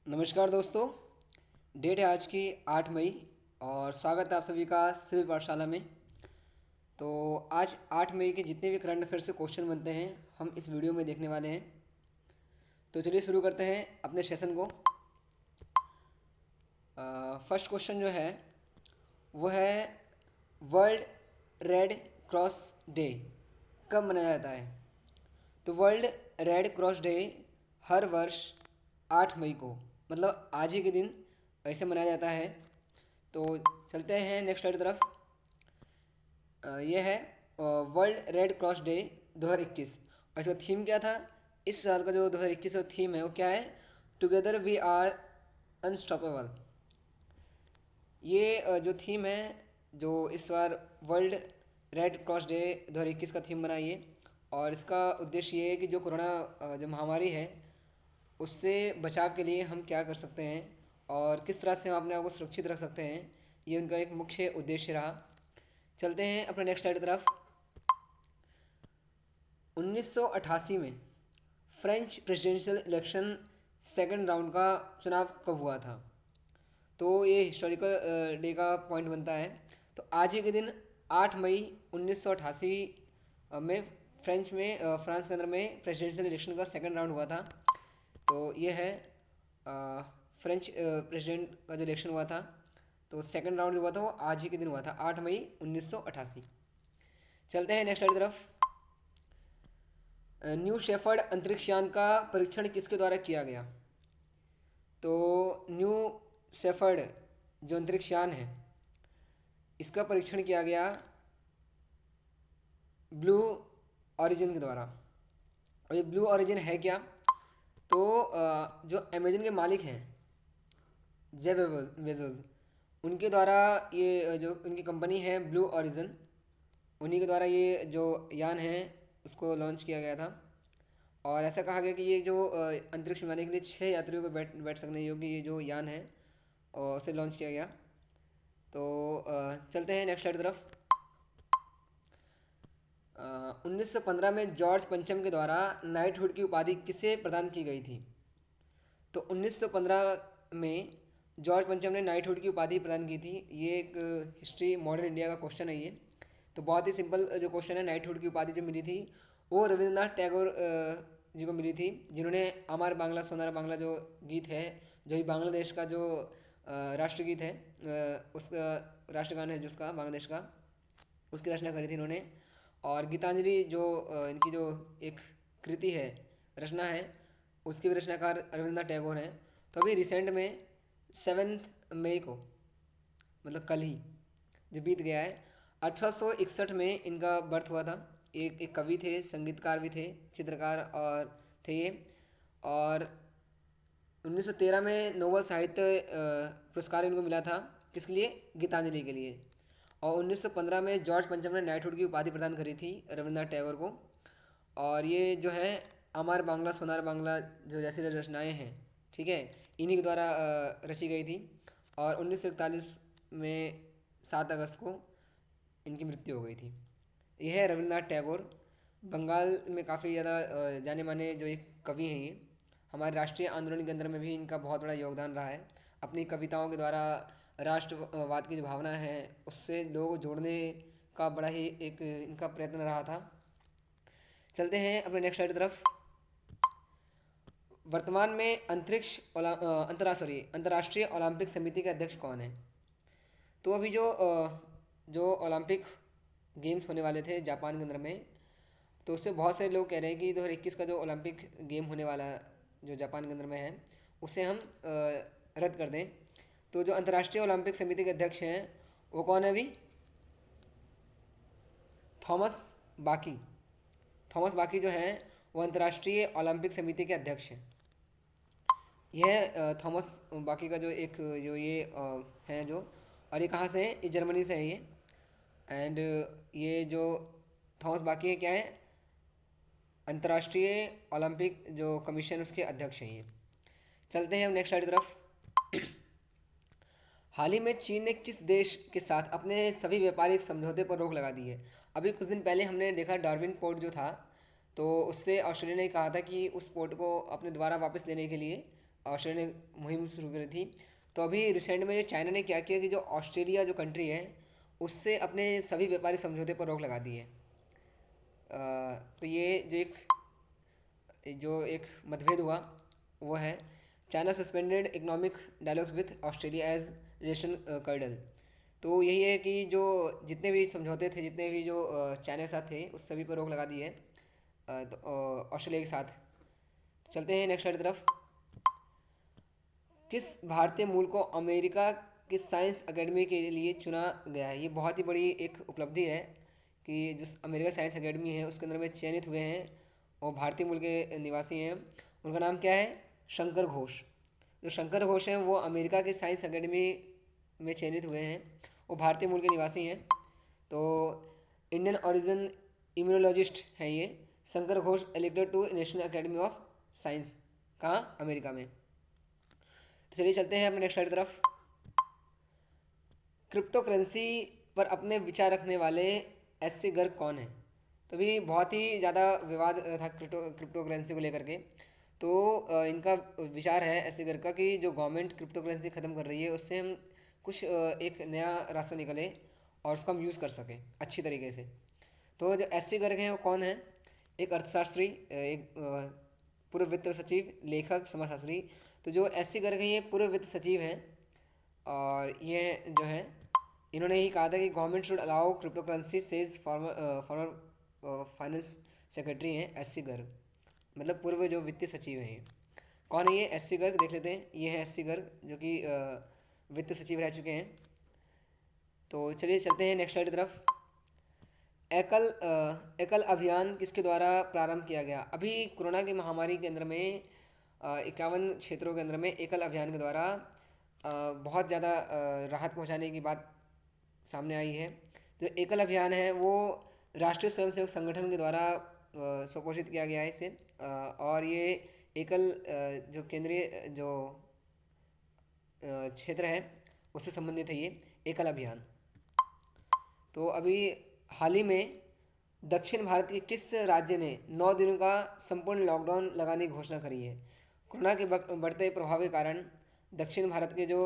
नमस्कार दोस्तों। डेट है आज की 8 मई और स्वागत है आप सभी का सिविल पाठशाला में। तो आज 8 मई के जितने भी करंट अफेयर से क्वेश्चन बनते हैं हम इस वीडियो में देखने वाले हैं। तो चलिए शुरू करते हैं अपने सेशन को। फर्स्ट क्वेश्चन जो है वो है वर्ल्ड रेड क्रॉस डे कब मनाया जाता है। तो वर्ल्ड रेड क्रॉस डे हर वर्ष 8 मई को, मतलब आज ही के दिन ऐसे मनाया जाता है। तो चलते हैं नेक्स्ट स्लाइड की तरफ। ये है वर्ल्ड रेड क्रॉस डे 2021 और इसका थीम क्या था। इस साल का जो 2021 का थीम है वो क्या है, टुगेदर वी आर अनस्टॉपेबल। ये जो थीम है, जो इस बार वर्ल्ड रेड क्रॉस डे 2021 का थीम बना ये, और इसका उद्देश्य ये है कि जो कोरोना जो महामारी है उससे बचाव के लिए हम क्या कर सकते हैं और किस तरह से हम अपने आप को सुरक्षित रख सकते हैं, ये उनका एक मुख्य उद्देश्य रहा। चलते हैं अपने नेक्स्ट स्लाइड की तरफ। 1988 में French presidential election second round का चुनाव कब हुआ था। तो ये हिस्टोरिकल डे का पॉइंट बनता है। तो आज ही के दिन 8 मई 1988 में फ्रांस के अंदर में प्रेसिडेंशियल इलेक्शन का सेकंड राउंड हुआ था। तो ये है फ्रेंच प्रेसिडेंट का जो इलेक्शन हुआ था, तो सेकंड राउंड जो हुआ था वो आज ही के दिन हुआ था, 8 मई 1988। चलते हैं नेक्स्ट की तरफ। न्यू शेफर्ड अंतरिक्ष यान का परीक्षण किसके द्वारा किया गया। तो न्यू शेफर्ड जो अंतरिक्ष यान है इसका परीक्षण किया गया ब्लू ऑरिजिन के द्वारा। और ये ब्लू ऑरिजिन है क्या, तो जो अमेजन के मालिक हैं जेफ बेजोस, उनके द्वारा ये जो उनकी कंपनी है ब्लू ऑरिजिन, उन्हीं के द्वारा ये जो यान है उसको लॉन्च किया गया था। और ऐसा कहा गया कि ये जो अंतरिक्ष में जाने के लिए 6 यात्रियों को बैठ बैठ सकने योग्य ये जो यान है और उसे लॉन्च किया गया। तो चलते हैं नेक्स्ट स्लाइड की तरफ। 1915 में जॉर्ज पंचम के द्वारा नाइटहुड की उपाधि किसे प्रदान की गई थी। तो 1915 में जॉर्ज पंचम ने नाइटहुड की उपाधि प्रदान की थी। ये एक हिस्ट्री मॉडर्न इंडिया का क्वेश्चन है ये। तो बहुत ही सिंपल जो क्वेश्चन है, नाइटहुड की उपाधि जो मिली थी वो रविंद्रनाथ टैगोर जी को मिली थी, जिन्होंने अमर बांग्ला सोनार बांग्ला जो गीत है, जो भी बांग्लादेश का जो राष्ट्रगीत है, उस राष्ट्रगान है जिसका बांग्लादेश का, उसकी रचना करी थी इन्होंने। और गीतांजलि जो इनकी जो एक कृति है, रचना है, उसके भी रचनाकार रविंद्रनाथ टैगोर हैं। तो अभी रिसेंट में 7 मई को, मतलब कल ही जो बीत गया है, 1861 में इनका बर्थ हुआ था। एक कवि थे, संगीतकार भी थे, चित्रकार और थे ये। और 1913 में नोबल साहित्य पुरस्कार इनको मिला था, किसके लिए, गीतांजलि के लिए। और 1915 में जॉर्ज पंचम ने नाइटहुड की उपाधि प्रदान करी थी रविंद्रनाथ टैगोर को। और ये जो है अमर बांग्ला सोनार बांग्ला जो जैसी रचनाएँ हैं, ठीक है, इन्हीं के द्वारा रची गई थी। और 1941 में 7 अगस्त को इनकी मृत्यु हो गई थी। यह है रविंद्रनाथ टैगोर, बंगाल में काफ़ी ज़्यादा जाने माने जो एक कवि हैं ये। हमारे राष्ट्रीय आंदोलन के अंदर में भी इनका बहुत बड़ा योगदान रहा है। अपनी कविताओं के द्वारा राष्ट्रवाद की जो भावना है उससे लोगों को जोड़ने का बड़ा ही एक इनका प्रयत्न रहा था। चलते हैं अपने नेक्स्ट स्लाइड की तरफ। वर्तमान में अंतर्राष्ट्रीय ओलंपिक समिति के अध्यक्ष कौन है। तो अभी जो ओलंपिक गेम्स होने वाले थे जापान के अंदर में, तो उससे बहुत सारे लोग कह रहे हैं कि 2021 का जो ओलंपिक गेम होने वाला जो जापान के अंदर में है उसे हम रद्द कर दें। तो जो अंतर्राष्ट्रीय ओलंपिक समिति के अध्यक्ष हैं वो कौन है अभी, थॉमस बाकी। थॉमस बाकी जो हैं वो अंतर्राष्ट्रीय ओलंपिक समिति के अध्यक्ष हैं। यह थॉमस बाकी का जो एक जो ये हैं जो, और ये कहाँ से हैं, ये जर्मनी से हैं ये। एंड ये जो थॉमस बाकी है क्या है, अंतर्राष्ट्रीय ओलंपिक जो कमीशन उसके अध्यक्ष हैं ये। चलते हैं हम नेक्स्ट स्लाइड की तरफ। हाल ही में चीन ने किस देश के साथ अपने सभी व्यापारिक समझौते पर रोक लगा दी है। अभी कुछ दिन पहले हमने देखा डार्विन पोर्ट जो था, तो उससे ऑस्ट्रेलिया ने कहा था कि उस पोर्ट को अपने द्वारा वापस लेने के लिए ऑस्ट्रेलिया ने मुहिम शुरू करी थी। तो अभी रिसेंट में चाइना ने क्या किया कि जो ऑस्ट्रेलिया जो कंट्री है उससे अपने सभी व्यापारी समझौते पर रोक लगा दी है। तो ये जो एक मतभेद हुआ वो है China suspended economic dialogues with Australia as relation curdle. तो यही है कि जो जितने भी समझौते थे, जितने भी जो चाइना के साथ थे, उस सभी पर रोक लगा दी है तो ऑस्ट्रेलिया के साथ। चलते हैं नेक्स्ट स्लाइड की तरफ। किस भारतीय मूल को अमेरिका की साइंस अकेडमी के लिए चुना गया है? ये बहुत ही बड़ी एक उपलब्धि है कि जिस अमेरिका साइंस अकेडमी है उसके अंदर में चयनित हुए हैं और भारतीय मूल के निवासी हैं। उनका नाम क्या है? शंकर घोष। जो शंकर घोष हैं वो अमेरिका के साइंस अकेडमी में चयनित हुए हैं, वो भारतीय मूल के निवासी हैं। तो इंडियन ओरिजिन इम्यूनोलॉजिस्ट हैं ये Shankar Ghosh, elected to national academy of science, कहाँ? अमेरिका में। तो चलिए चलते हैं अपने नेक्स्ट स्लाइड की तरफ। क्रिप्टो करेंसी पर अपने विचार रखने वाले एस.सी. गर्ग कौन है? तो भी बहुत ही ज़्यादा विवाद था क्रिप्टो करेंसी को लेकर के। तो इनका विचार है एस.सी. गर्ग का कि जो गवर्नमेंट क्रिप्टो करेंसी ख़त्म कर रही है उससे हम कुछ एक नया रास्ता निकले और उसका हम यूज़ कर सकें अच्छी तरीके से। तो जो एस.सी. गर्ग हैं वो कौन है? एक अर्थशास्त्री, एक पूर्व वित्त सचिव, लेखक, समाजशास्त्री। तो जो एस.सी. गर्ग हैं ये पूर्व वित्त सचिव हैं और ये जो है इन्होंने ही कहा था कि government should allow crypto currency, says former finance secretary हैं एस.सी. गर्ग, मतलब पूर्व जो वित्तीय सचिव हैं। ये कौन है? ये एस.सी. गर्ग, देख लेते हैं। ये है एस.सी. गर्ग जो कि वित्त सचिव रह चुके हैं। तो चलिए चलते हैं नेक्स्ट स्लाइड की तरफ। एकल अभियान किसके द्वारा प्रारंभ किया गया? अभी कोरोना की महामारी के अंदर में 51 क्षेत्रों के अंदर में एकल अभियान के द्वारा बहुत ज़्यादा राहत पहुंचाने की बात सामने आई है। जो एकल अभियान है वो राष्ट्रीय स्वयंसेवक संगठन के द्वारा सुपोषित किया गया है इसे, और ये एकल जो केंद्रीय जो क्षेत्र है उससे संबंधित है ये एकल अभियान। तो अभी हाल ही में दक्षिण भारत के किस राज्य ने 9 दिनों का संपूर्ण लॉकडाउन लगाने की घोषणा करी है? कोरोना के बढ़ते प्रभाव के कारण दक्षिण भारत के जो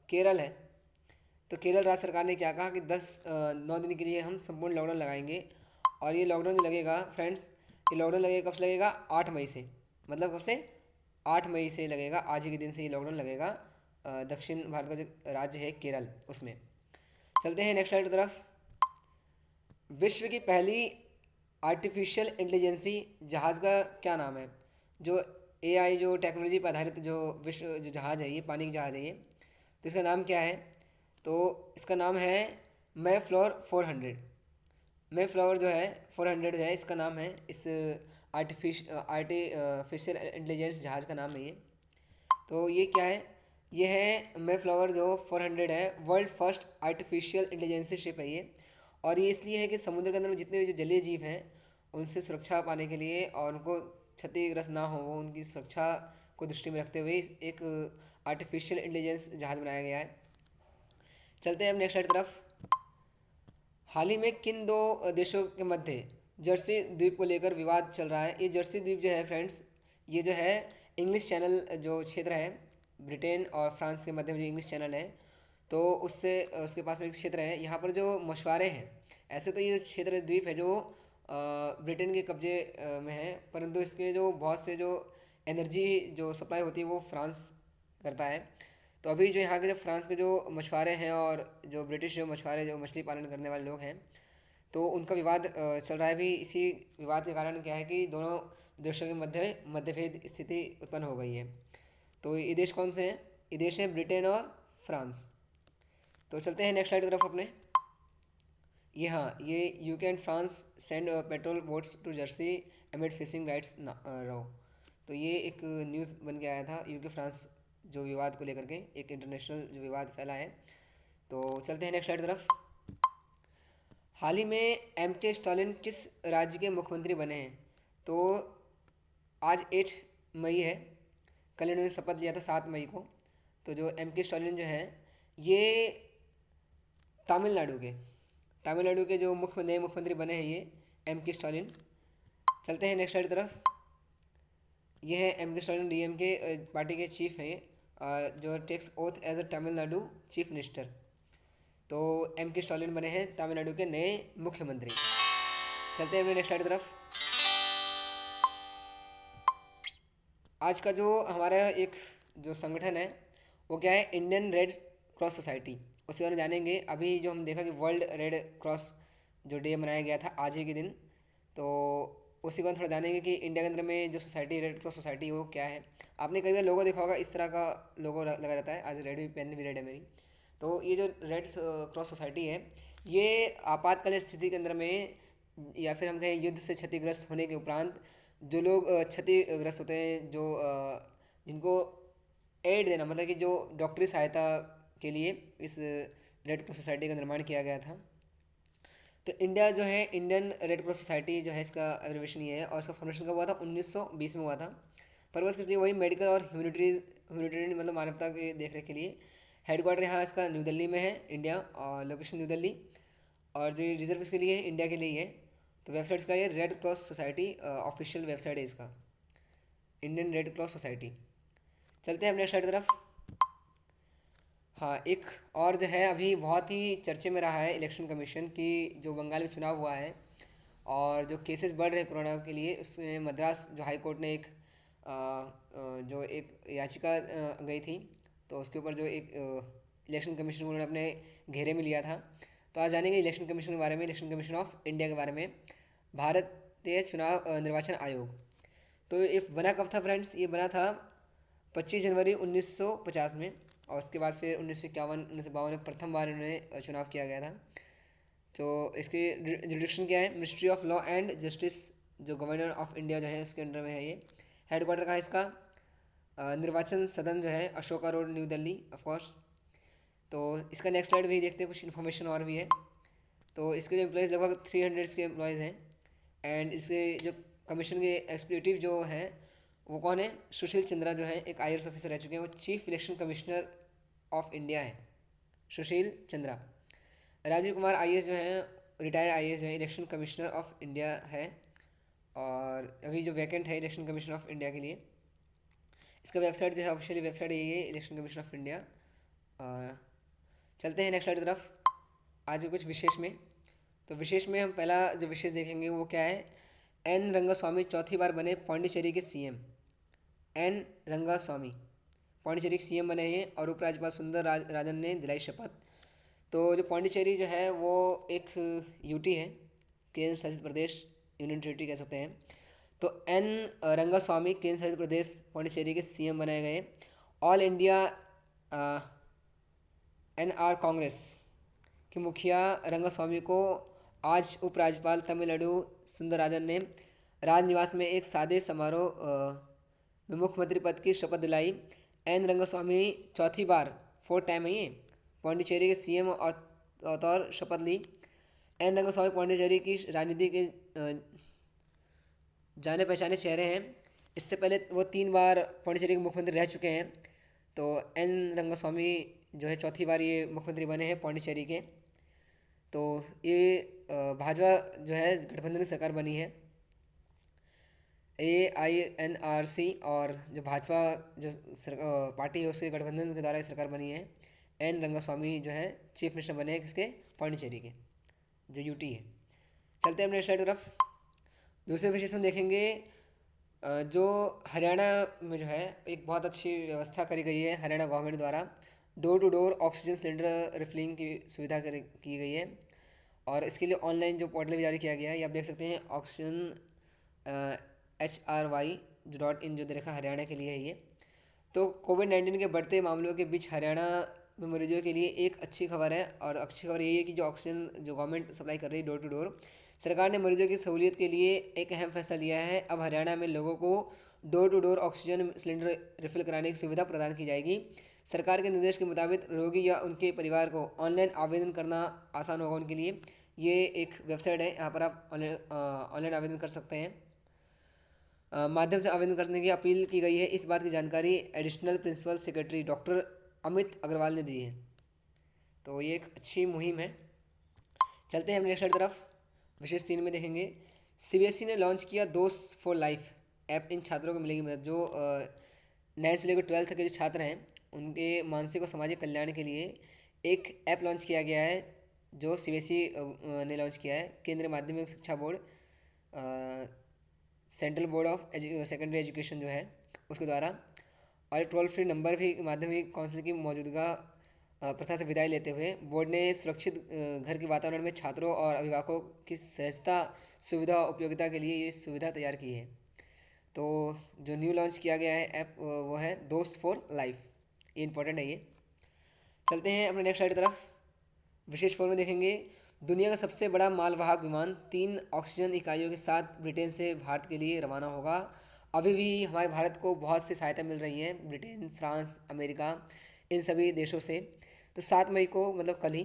केरल है, तो केरल राज्य सरकार ने क्या कहा कि 9 दिन के लिए हम संपूर्ण लॉकडाउन लगाएंगे। और ये लॉकडाउन जो लगेगा फ्रेंड्स, ये लॉकडाउन लगेगा कब से? लगेगा 8 मई से। मतलब कब से? 8 मई से लगेगा, आज ही के दिन से ये लॉकडाउन लगेगा दक्षिण भारत का जो राज्य है केरल उसमें। चलते हैं नेक्स्ट स्लाइड की तरफ। विश्व की पहली आर्टिफिशियल इंटेलिजेंसी जहाज़ का क्या नाम है? जो एआई जो टेक्नोलॉजी पर आधारित जो विश्व जो जहाज़ है, ये पानी की जहाज़ है ये, तो इसका नाम क्या है? तो इसका नाम है मेफ्लावर 400। मेफ्लावर जो है 400 जो है इसका नाम है, इस आर्टिफिशियल इंटेलिजेंस जहाज़ का नाम है ये। तो ये क्या है? ये है मेफ्लावर जो 400 है, world first artificial intelligence ship है ये। और ये इसलिए है कि समुद्र के अंदर में जितने भी जो जलीय जीव हैं उनसे सुरक्षा पाने के लिए और उनको क्षतिग्रस्त ना हो, वो उनकी सुरक्षा को दृष्टि में रखते हुए एक आर्टिफिशियल इंटेलिजेंस जहाज़ बनाया गया है। चलते हैं हम नेक्स्ट स्लाइड की तरफ। हाल ही में किन दो देशों के मध्य जर्सी द्वीप को लेकर विवाद चल रहा है? ये जर्सी द्वीप जो है फ्रेंड्स, ये जो है इंग्लिश चैनल जो क्षेत्र है, ब्रिटेन और फ्रांस के मध्य में जो इंग्लिश चैनल है, तो उससे उसके पास में एक क्षेत्र है। यहाँ पर जो मछुआरे हैं, ऐसे तो ये क्षेत्र द्वीप है जो ब्रिटेन के कब्जे में है, परंतु इसके जो बहुत से जो एनर्जी जो सप्लाई होती है वो फ्रांस करता है। तो अभी जो यहाँ के जो फ्रांस के जो मछुआरे हैं और जो ब्रिटिश जो मछुआरे जो मछली पालन करने वाले लोग हैं, तो उनका विवाद चल रहा है। भी इसी विवाद के कारण क्या है कि दोनों देशों के मध्य मतभेद स्थिति उत्पन्न हो गई है। तो ये देश कौन से हैं? ये देश हैं ब्रिटेन और फ्रांस। तो चलते हैं नेक्स्ट स्लाइड की तरफ अपने। ये हाँ, ये UK and France send patrol boats to Jersey amid fishing rights row. तो ये एक न्यूज़ बन के आया था, यूके फ्रांस जो विवाद को लेकर के एक इंटरनेशनल जो विवाद फैला है। तो चलते हैं नेक्स्ट स्लाइड की तरफ। हाल ही में एम.के. स्टालिन किस राज्य के मुख्यमंत्री बने हैं? तो आज 8 मई है, कल इन्होंने शपथ लिया था 7 मई को। तो जो एम.के. स्टालिन जो है ये तमिलनाडु के जो नए मुख्यमंत्री बने हैं ये एम.के. स्टालिन। चलते हैं नेक्स्ट स्लाइड की तरफ। ये है M K Stalin, DMK party के चीफ हैं, जो takes oath as a Tamil Nadu chief minister. तो एम के स्टालिन बने हैं तमिलनाडु के नए मुख्यमंत्री। चलते हैं अपने नेक्स्ट स्लाइड की तरफ। आज का जो हमारा एक जो संगठन है वो क्या है, इंडियन रेड क्रॉस सोसाइटी, उसके बारे में जानेंगे। अभी जो हम देखा कि वर्ल्ड रेड क्रॉस जो डे मनाया गया था आज ही के दिन, तो उसी को थोड़ा जानेंगे कि इंडिया के अंदर में जो सोसाइटी रेड क्रॉस सोसाइटी है वो क्या है। आपने कई बार लोगो देखा होगा, इस तरह का लोगो लगा रहता है। आज रेड भी, पेन भी रेड है मेरी। तो ये जो रेड क्रॉस सोसाइटी है, ये आपातकालीन स्थिति के अंदर में या फिर हम कहें युद्ध से क्षतिग्रस्त होने के उपरांत जो लोग क्षतिग्रस्त होते हैं, जो जिनको एड देना, मतलब कि जो डॉक्टरी सहायता के लिए इस रेड क्रॉस सोसाइटी का निर्माण किया गया था। तो इंडिया जो है, इंडियन रेड क्रॉस सोसाइटी जो है, इसका एब्रिविएशन ये है। और इसका फॉर्मेशन कब हुआ था? 1920 में हुआ था। पर्पज़ किस लिए? वही मेडिकल और ह्यूमैनिटेरियन मतलब मानवता के देखरेख के लिए। हेडक्वार्टर यहाँ इसका न्यू दिल्ली में है, इंडिया, और लोकेशन न्यू दिल्ली। और जो रिजर्व इसके लिए है, इंडिया के लिए ही है। तो वेबसाइट इसका ये red cross society official website है इसका, इंडियन रेड क्रॉस सोसाइटी। चलते हैं अपने नेक्स्ट साइड की तरफ। हाँ, एक और जो है अभी बहुत ही चर्चे में रहा है इलेक्शन कमीशन की, जो बंगाल में चुनाव हुआ है और जो केसेस बढ़ रहे हैं कोरोना के लिए, उसमें मद्रास जो हाई कोर्ट ने एक जो एक याचिका गई थी, तो उसके ऊपर जो एक इलेक्शन कमीशन को उन्होंने अपने घेरे में लिया था। तो आज जानेंगे इलेक्शन कमीशन के बारे में, इलेक्शन कमीशन ऑफ इंडिया के बारे में, भारतीय चुनाव निर्वाचन आयोग। तो ये बना कब था फ्रेंड्स? ये बना था 25 जनवरी 1950 में, और उसके बाद फिर 1951 1952 में प्रथम बार इन्होंने चुनाव किया गया था। तो इसकी जुडिक्शन क्या है? Ministry of law and justice, जो गवर्नर ऑफ इंडिया जो है उसके अंडर में है ये। हेडक्वार्टर का है इसका निर्वाचन सदन जो है Ashoka road, new Delhi, of course. तो इसका नेक्स्ट स्लाइड भी देखते हैं, कुछ इन्फॉर्मेशन और भी है। तो इसके जो एम्प्लॉयज़ लगभग 300 के एम्प्लॉयज़ हैं। एंड इसके जो कमीशन के एग्जीक्यूटिव जो हैं वो कौन है? सुशील चंद्रा जो है, एक IAS ऑफिसर रह चुके हैं, वो chief election commissioner of India है, सुशील चंद्रा। राजीव कुमार IAS जो हैं, रिटायर्ड IAS जो है, इलेक्शन कमिश्नर ऑफ इंडिया है, और अभी जो वैकेंट है इलेक्शन कमीशन ऑफ इंडिया के लिए। इसका वेबसाइट जो है, ऑफिशियली वेबसाइट यही है, इलेक्शन कमीशन ऑफ इंडिया। चलते हैं नेक्स्ट स्लाइड की तरफ। आज कुछ विशेष में, तो विशेष में हम पहला जो विशेष देखेंगे वो क्या है? N रंगास्वामी चौथी बार बने पौंडीचेरी के CM। N रंगास्वामी पौंडीचेरी के CM बने हैं, और उपराज्यपाल सुंदर राजन ने दिलाई शपथ। तो जो पौंडीचेरी जो है वो एक UT है, केंद्र शासित प्रदेश, यूनियन टेरिटरी कह सकते हैं। तो N रंगास्वामी केंद्र शासित प्रदेश पौंडीचेरी के CM बनाए गए। ऑल इंडिया NR कांग्रेस के मुखिया रंगास्वामी को आज उपराज्यपाल तमिलनाडु सुंदरराजन ने राजनिवास में एक सादे समारोह में मुख्यमंत्री पद की शपथ दिलाई। N रंगास्वामी चौथी बार, 4th टाइम है ये, पौंडीचेरी के CM और तौर शपथ ली। N रंगास्वामी पौंडीचेरी की राजनीति के जाने पहचाने चेहरे हैं। इससे पहले वो 3 बार पौंडीचेरी के मुख्यमंत्री रह चुके हैं। तो N रंगास्वामी जो है चौथी बार ये मुख्यमंत्री बने हैं पौंडीचेरी के। तो ये भाजपा जो है गठबंधन की सरकार बनी है, AINRC, और जो भाजपा जो पार्टी है उसके गठबंधन के द्वारा ये सरकार बनी है। N रंगास्वामी जो है चीफ मिनिस्टर बने हैं किसके? पौंडीचेरी के, जो UT है। चलते हैं अपने साइड तरफ। दूसरे विषय में देखेंगे जो हरियाणा में जो है एक बहुत अच्छी व्यवस्था करी गई है हरियाणा गवर्नमेंट द्वारा। Door to door oxygen cylinder refilling की सुविधा की गई है, और इसके लिए ऑनलाइन जो पोर्टल भी जारी किया गया है, ये आप देख सकते हैं, ऑक्सीजन HRY.in जो दे रखा हरियाणा के लिए है ये। तो कोविड-19 के बढ़ते मामलों के बीच हरियाणा में मरीजों के लिए एक अच्छी खबर है, और अच्छी खबर यही है कि जो ऑक्सीजन जो गवर्नमेंट सप्लाई कर रही है डोर टू डोर, सरकार ने मरीजों की सहूलियत के लिए एक अहम फैसला लिया है। अब हरियाणा में लोगों को door to door oxygen cylinder refill कराने की सुविधा प्रदान की जाएगी। सरकार के निर्देश के मुताबिक रोगी या उनके परिवार को ऑनलाइन आवेदन करना आसान होगा उनके लिए। ये एक वेबसाइट है, यहाँ पर आप ऑनलाइन आवेदन कर सकते हैं। माध्यम से आवेदन करने की अपील की गई है। इस बात की जानकारी additional principal secretary doctor Amit Agarwal ने दी है। तो ये एक अच्छी मुहिम है। चलते हैं हम नेक्स्ट तरफ। विशेष 3 में देखेंगे, CBSE ने लॉन्च किया दोस्त फॉर लाइफ ऐप इन छात्रों को मिलेगी मदद जो 9 से लेकर 12th के जो छात्र हैं उनके मानसिक और सामाजिक कल्याण के लिए एक ऐप लॉन्च किया गया है जो सीबीएसई ने लॉन्च किया है। केंद्रीय माध्यमिक शिक्षा board, central board of secondary education जो है उसके द्वारा, और टोल फ्री नंबर भी माध्यमिक काउंसिल की मौजूदा प्रथा से विदाई लेते हुए बोर्ड ने सुरक्षित घर के वातावरण में छात्रों और अभिभावकों की सहजता, सुविधा और उपयोगिता के लिए ये सुविधा तैयार की है। तो जो न्यू लॉन्च किया गया है ऐप वो है दोस्त फॉर लाइफ। ये इंपॉर्टेंट है ये। चलते हैं अपने नेक्स्ट स्लाइड की तरफ। विशेष फोर में देखेंगे दुनिया का सबसे बड़ा मालवाहक विमान 3 ऑक्सीजन इकाइयों के साथ ब्रिटेन से भारत के लिए रवाना होगा। अभी भी हमारे भारत को बहुत सी सहायता मिल रही है ब्रिटेन, फ्रांस, अमेरिका, इन सभी देशों से। तो 7 मई को मतलब कल ही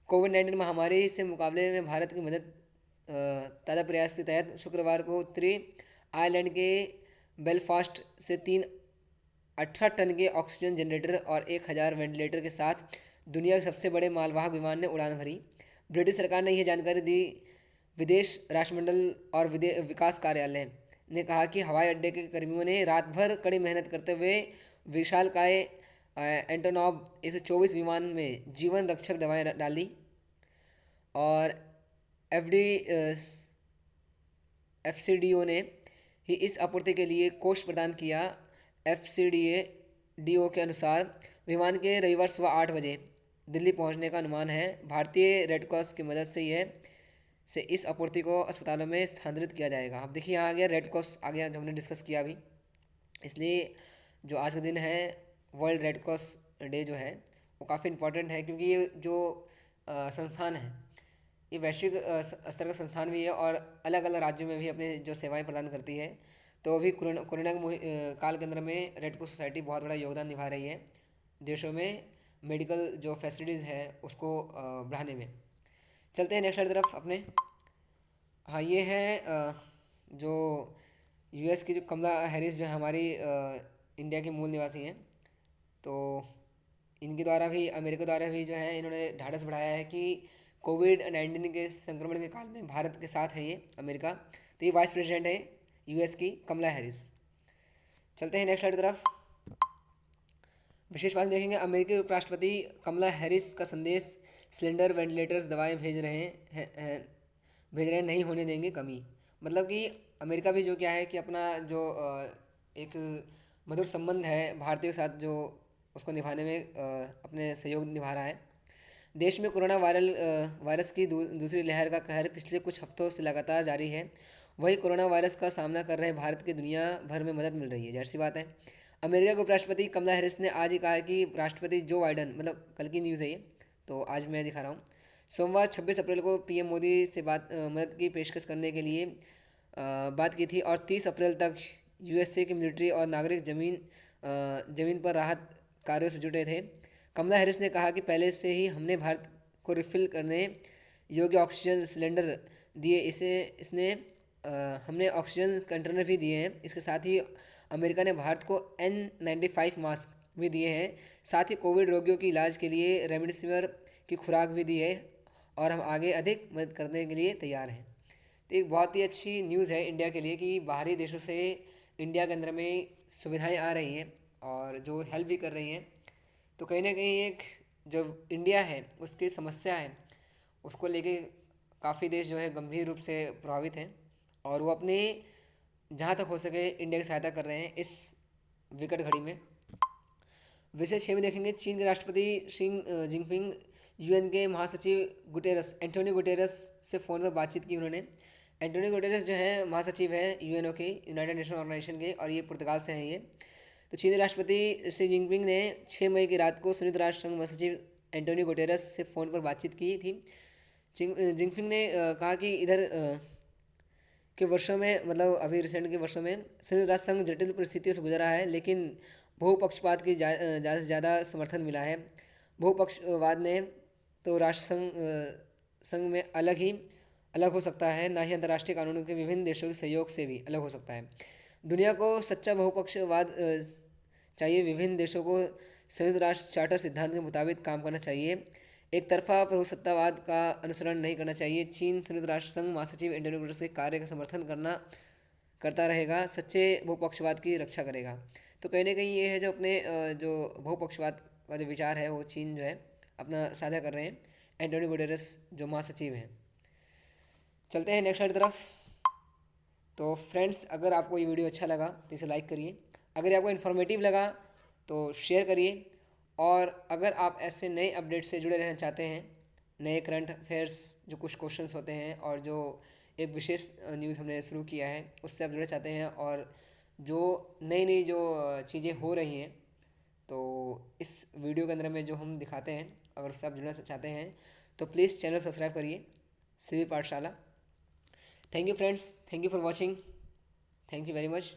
कोविड-19 महामारी से मुकाबले में भारत की मदद ताज़ा प्रयास के तहत शुक्रवार को उत्तरी आयरलैंड के बेलफास्ट से 18 टन के ऑक्सीजन जनरेटर और 1000 वेंटिलेटर के साथ दुनिया के सबसे बड़े मालवाहक विमान ने उड़ान भरी। ब्रिटिश सरकार ने यह जानकारी दी। विदेश राष्ट्रमंडल और विकास कार्यालय ने कहा कि हवाई अड्डे के कर्मियों ने रात भर कड़ी मेहनत करते हुए विशालकाय एंटोनॉव 124 विमान में जीवन रक्षक दवाएं डाली और एफसीडीओ ने ही इस आपूर्ति के लिए कोष प्रदान किया। एफसीडीओ के अनुसार विमान के रविवार सुबह 8 बजे दिल्ली पहुंचने का अनुमान है। भारतीय रेड क्रॉस की मदद से इस आपूर्ति को अस्पतालों में स्थानांतरित किया जाएगा। अब देखिए यहाँ आ गया रेड क्रॉस आ गया, जो हमने डिस्कस किया अभी। इसलिए जो आज का दिन है वर्ल्ड रेड क्रॉस डे जो है वो काफ़ी इम्पोर्टेंट है, क्योंकि ये जो संस्थान है ये वैश्विक स्तर का संस्थान भी है और अलग अलग राज्यों में भी अपने जो सेवाएं प्रदान करती है। तो अभी कोरोना काल के अंदर में रेड क्रॉस सोसाइटी बहुत बड़ा योगदान निभा रही है देशों में मेडिकल जो फैसिलिटीज़ है उसको बढ़ाने में। चलते हैं नेक्स्ट की तरफ अपने। हाँ, ये है जो यूएस की जो कमला हैरिस जो है हमारी इंडिया के मूल निवासी हैं। तो इनके द्वारा भी, अमेरिका द्वारा भी जो है इन्होंने ढाढ़स बढ़ाया है कि कोविड-19 के संक्रमण के काल में भारत के साथ है ये अमेरिका। तो ये वाइस प्रेसिडेंट है यूएस की कमला हैरिस। चलते हैं नेक्स्ट स्लाइड की तरफ। विशेष बात देखेंगे अमेरिकी उपराष्ट्रपति कमला हैरिस का संदेश, सिलेंडर, वेंटिलेटर्स, दवाएं भेज रहे हैं, नहीं होने देंगे कमी। मतलब कि अमेरिका भी जो क्या है कि अपना जो एक मधुर संबंध है भारतीय के साथ जो उसको निभाने में अपने सहयोग निभा रहा है। देश में कोरोना वायरस की दूसरी लहर का कहर पिछले कुछ हफ्तों से लगातार जारी है। वही कोरोना वायरस का सामना कर रहे भारत के दुनिया भर में मदद मिल रही है, जाहिर सी बात है। अमेरिका के उपराष्ट्रपति कमला हैरिस ने आज ही कहा कि राष्ट्रपति जो बाइडन, मतलब कल की न्यूज़ है ये, तो आज मैं दिखा रहा हूँ, सोमवार 26 अप्रैल को पीएम मोदी से मदद की पेशकश करने के लिए बात की थी और 30 अप्रैल तक यूएसए की मिलिट्री और नागरिक जमीन पर राहत कार्यों से जुटे थे। कमला हैरिस ने कहा कि पहले से ही हमने भारत को रिफ़िल करने योग्य ऑक्सीजन सिलेंडर दिए, हमने ऑक्सीजन कंटेनर भी दिए हैं। इसके साथ ही अमेरिका ने भारत को N95 मास्क भी दिए हैं। साथ ही कोविड रोगियों की इलाज के लिए रेमडेसिविर की खुराक भी दी है और हम आगे अधिक मदद करने के लिए तैयार हैं। तो एक बहुत ही अच्छी न्यूज़ है इंडिया के लिए कि बाहरी देशों से इंडिया के अंदर में सुविधाएं आ रही हैं और जो हेल्प भी कर रही हैं। तो कहीं ना कहीं एक जो इंडिया है उसकी समस्या है उसको लेके काफ़ी देश जो है गंभीर रूप से प्रभावित हैं और वो अपने जहाँ तक हो सके इंडिया की सहायता कर रहे हैं इस विकट घड़ी में। विषय 6 में देखेंगे चीन के राष्ट्रपति शी जिनपिंग, यूएन के महासचिव एंटोनियो गुटेरस से फ़ोन पर बातचीत की उन्होंने। एंटोनियो गुटेरस जो है महासचिव है यूएनओ के, यूनाइटेड नेशन ऑर्गेनाइजेशन के, और ये पुर्तगाल से हैं ये। तो चीनी राष्ट्रपति शी जिनपिंग ने 6 मई की रात को संयुक्त राष्ट्र संघ महासचिव एंटोनियो गुटेरस से फ़ोन पर बातचीत की थी। जिनपिंग ने कहा कि इधर के वर्षों में, मतलब अभी रिसेंट के वर्षों में संयुक्त राष्ट्र संघ जटिल परिस्थितियों से गुजरा है, लेकिन बहुपक्षपात की ज़्यादा से ज़्यादा समर्थन मिला है। बहुपक्षवाद ने तो राष्ट्र संघ में अलग हो सकता है, ना ही अंतर्राष्ट्रीय कानूनों के विभिन्न देशों के सहयोग से भी अलग हो सकता है। दुनिया को सच्चा बहुपक्षवाद चाहिए। विभिन्न देशों को संयुक्त राष्ट्र चार्टर सिद्धांत के मुताबिक काम करना चाहिए। एक तरफा प्रभुसत्तावाद का अनुसरण नहीं करना चाहिए। चीन संयुक्त राष्ट्र संघ महासचिव एंटोनियो गुटेरस के कार्य का समर्थन करता रहेगा, सच्चे बहुपक्षवाद की रक्षा करेगा। तो कहीं ना कहीं ये है जो अपने जो बहुपक्षवाद का जो विचार है वो चीन जो है अपना साझा कर रहे हैं एंटोनियो गुटेरेस जो महासचिव हैं। चलते हैं नेक्स्ट स्लाइड की तरफ। तो फ्रेंड्स, अगर आपको ये वीडियो अच्छा लगा तो इसे लाइक करिए, अगर ये आपको इन्फॉर्मेटिव लगा तो शेयर करिए, और अगर आप ऐसे नए अपडेट से जुड़े रहना चाहते हैं, नए करंट अफेयर्स जो कुछ क्वेश्चंस होते हैं और जो एक विशेष न्यूज़ हमने शुरू किया है उससे आप जुड़ना चाहते हैं, और जो नई नई जो चीज़ें हो रही हैं तो इस वीडियो के अंदर में जो हम दिखाते हैं, अगर उससे आप जुड़ना चाहते हैं तो प्लीज़ चैनल सब्सक्राइब करिए सीवी पाठशाला। Thank you friends, thank you for watching, thank you very much.